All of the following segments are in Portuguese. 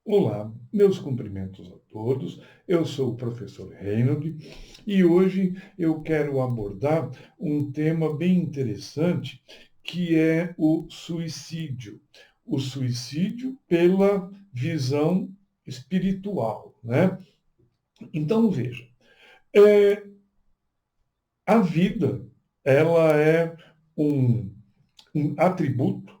Olá, meus cumprimentos a todos. Eu sou o professor Reinhold e hoje eu quero abordar um tema bem interessante que é o suicídio. O suicídio pela visão espiritual, né? Então veja, é, a vida ela é um, um atributo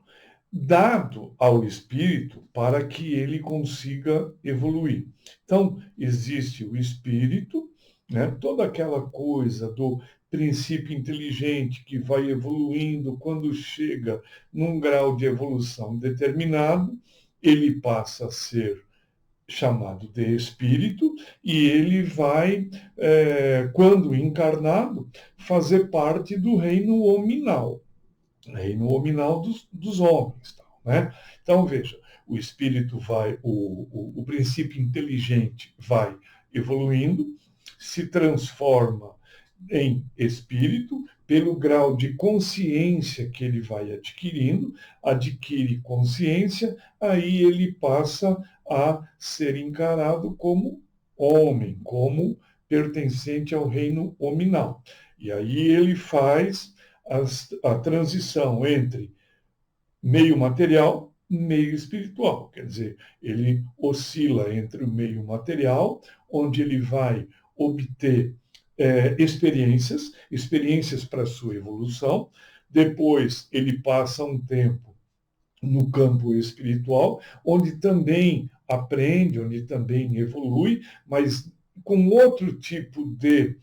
dado ao espírito para que ele consiga evoluir. Então, existe o espírito, né, toda aquela coisa do princípio inteligente que vai evoluindo, quando chega num grau de evolução determinado, ele passa a ser chamado de espírito e ele vai, quando encarnado, fazer parte do reino hominal. Reino nominal dos homens. Né? Então, veja, o espírito vai, o princípio inteligente vai evoluindo, se transforma em espírito, pelo grau de consciência que ele vai adquirindo, adquire consciência, aí ele passa a ser encarado como homem, como pertencente ao reino hominal. E aí ele faz a transição entre meio material e meio espiritual. Quer dizer, ele oscila entre o meio material, onde ele vai obter experiências para sua evolução. Depois, ele passa um tempo no campo espiritual, onde também aprende, onde também evolui, mas com outro tipo de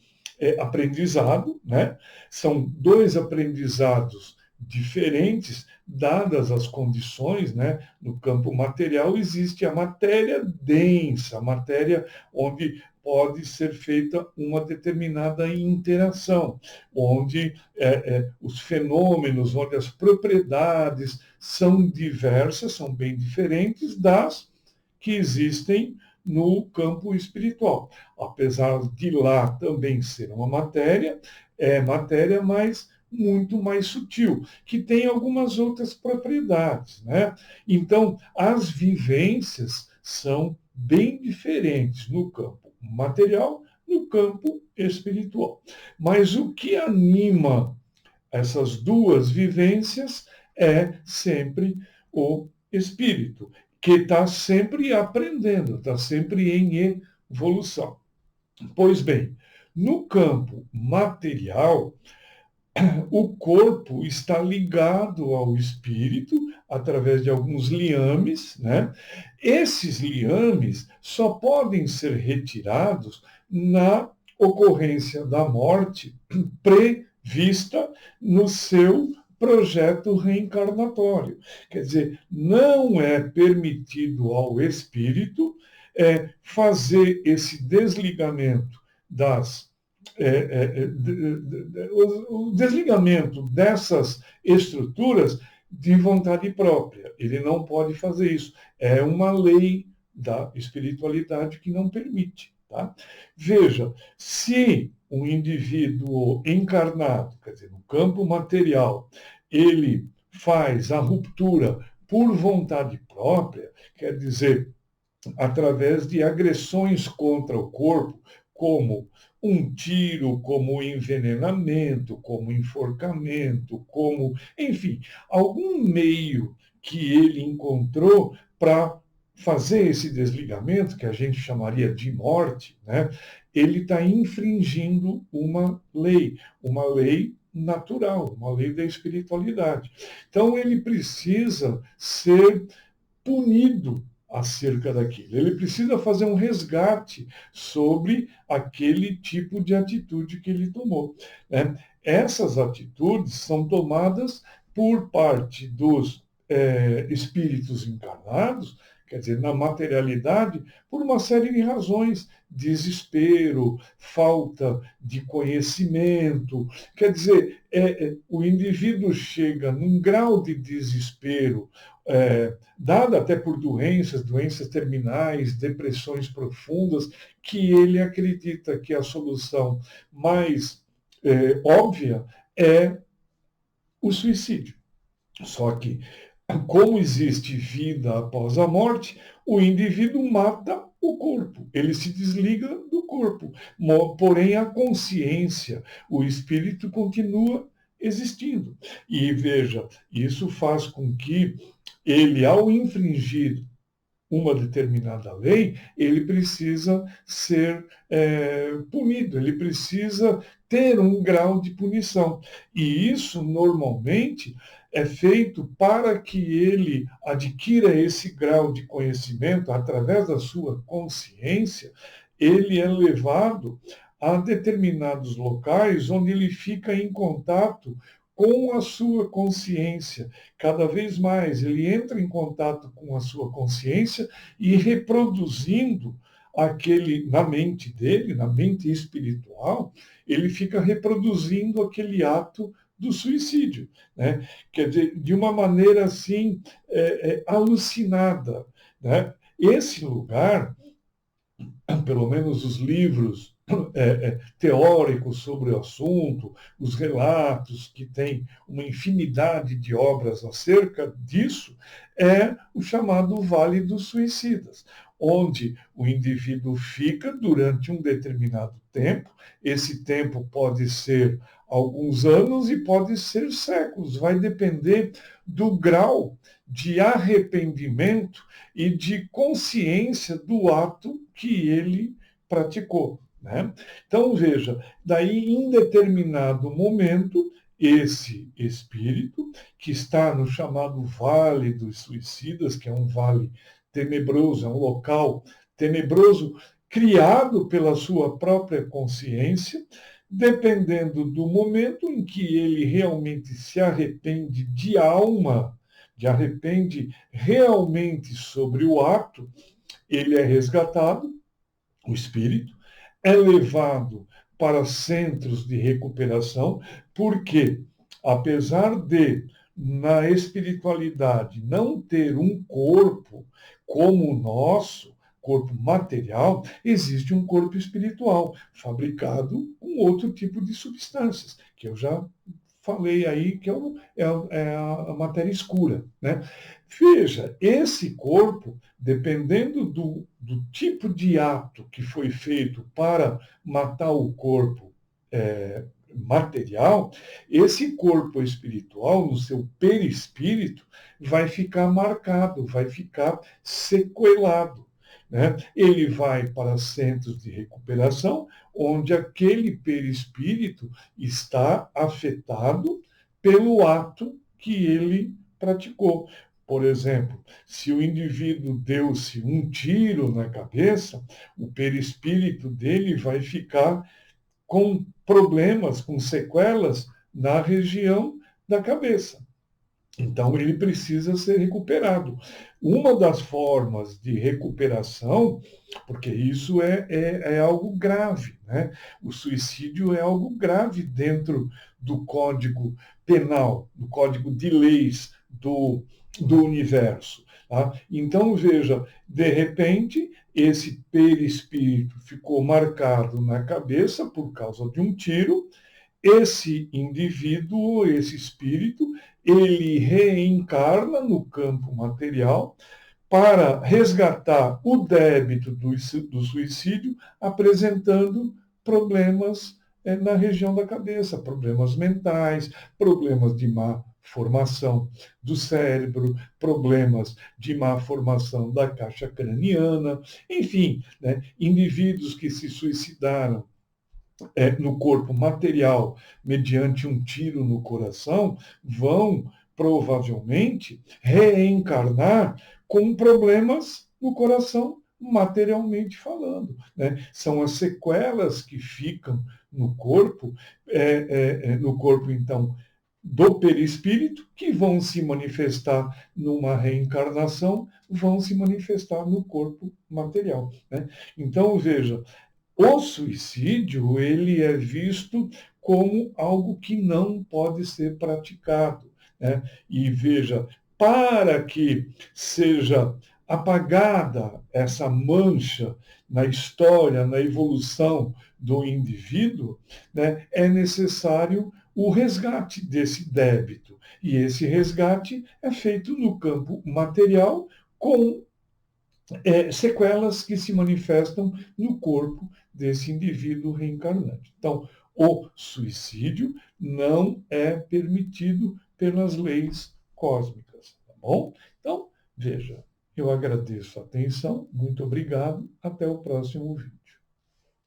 aprendizado, né? São dois aprendizados diferentes, dadas as condições, né? No campo material existe a matéria densa, a matéria onde pode ser feita uma determinada interação, onde os fenômenos, onde as propriedades são diversas, são bem diferentes das que existem no campo espiritual. Apesar de lá também ser uma matéria, é matéria, mas muito mais sutil, que tem algumas outras propriedades, né? Então, as vivências são bem diferentes no campo material, no campo espiritual. Mas o que anima essas duas vivências é sempre o espírito, que está sempre aprendendo, está sempre em evolução. Pois bem, no campo material, o corpo está ligado ao espírito através de alguns liames, né? Esses liames só podem ser retirados na ocorrência da morte prevista no seu projeto reencarnatório. Quer dizer, não é permitido ao espírito fazer esse desligamento das o desligamento dessas estruturas de vontade própria. Ele não pode fazer isso. É uma lei da espiritualidade que não permite. Tá? Veja, se um indivíduo encarnado, quer dizer, no campo material, ele faz a ruptura por vontade própria, quer dizer, através de agressões contra o corpo, como um tiro, como envenenamento, como enforcamento, como, enfim, algum meio que ele encontrou para fazer esse desligamento, que a gente chamaria de morte, né? Ele está infringindo uma lei natural, uma lei da espiritualidade. Então, ele precisa ser punido acerca daquilo. Ele precisa fazer um resgate sobre aquele tipo de atitude que ele tomou. Né? Essas atitudes são tomadas por parte dos espíritos encarnados, quer dizer, na materialidade, por uma série de razões. Desespero, falta de conhecimento. Quer dizer, o indivíduo chega num grau de desespero, dada até por doenças terminais, depressões profundas, que ele acredita que a solução mais óbvia é o suicídio. Só que como existe vida após a morte, o indivíduo mata o corpo, ele se desliga do corpo, porém a consciência, o espírito continua existindo. E veja, isso faz com que ele, ao infringir uma determinada lei, ele precisa ser punido, ele precisa ter um grau de punição. E isso, normalmente, é feito para que ele adquira esse grau de conhecimento através da sua consciência, ele é levado a determinados locais onde ele fica em contato com a sua consciência. Cada vez mais ele entra em contato com a sua consciência e reproduzindo aquele, na mente dele, na mente espiritual, ele fica reproduzindo aquele ato do suicídio, né? Quer dizer, de uma maneira assim, alucinada, né? Esse lugar, pelo menos os livros teóricos sobre o assunto, os relatos que têm uma infinidade de obras acerca disso, é o chamado Vale dos Suicidas, onde o indivíduo fica durante um determinado tempo. Esse tempo pode ser alguns anos e pode ser séculos, vai depender do grau de arrependimento e de consciência do ato que ele praticou. Né? Então, veja, daí em determinado momento, esse espírito, que está no chamado Vale dos Suicidas, que é um vale tenebroso, é um local tenebroso, criado pela sua própria consciência, dependendo do momento em que ele realmente se arrepende de alma, de arrepende realmente sobre o ato, ele é resgatado, o espírito, é levado para centros de recuperação, porque, apesar de, na espiritualidade, não ter um corpo como o nosso, corpo material, existe um corpo espiritual, fabricado com outro tipo de substâncias, que eu já falei aí, que é a matéria escura. Né? Veja, esse corpo, dependendo do tipo de ato que foi feito para matar o corpo material, esse corpo espiritual, no seu perispírito, vai ficar marcado, vai ficar sequelado. Né? Ele vai para centros de recuperação, onde aquele perispírito está afetado pelo ato que ele praticou. Por exemplo, se o indivíduo deu-se um tiro na cabeça, o perispírito dele vai ficar com problemas, com sequelas na região da cabeça. Então, ele precisa ser recuperado. Uma das formas de recuperação, porque isso é algo grave, né? O suicídio é algo grave dentro do Código Penal, do Código de Leis do universo. Tá? Então, veja, de repente, esse perispírito ficou marcado na cabeça por causa de um tiro. Esse indivíduo, esse espírito, ele reencarna no campo material para resgatar o débito do suicídio, apresentando problemas na região da cabeça, problemas mentais, problemas de má formação do cérebro, problemas de má formação da caixa craniana, enfim, né, indivíduos que se suicidaram no corpo material mediante um tiro no coração, vão provavelmente reencarnar com problemas no coração, materialmente falando. Né? São as sequelas que ficam no corpo, então, do perispírito, que vão se manifestar numa reencarnação, vão se manifestar no corpo material. Né? Então, veja, o suicídio, ele é visto como algo que não pode ser praticado. Né? E veja, para que seja apagada essa mancha na história, na evolução do indivíduo, né, é necessário o resgate desse débito. E esse resgate é feito no campo material com sequelas que se manifestam no corpo desse indivíduo reencarnante. Então, o suicídio não é permitido pelas leis cósmicas, tá bom? Então, veja, eu agradeço a atenção, muito obrigado, até o próximo vídeo.